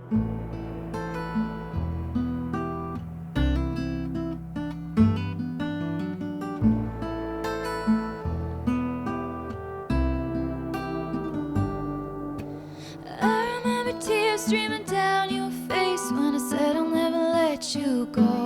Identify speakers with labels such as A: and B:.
A: I remember tears streaming down your face when I said I'll never let you go.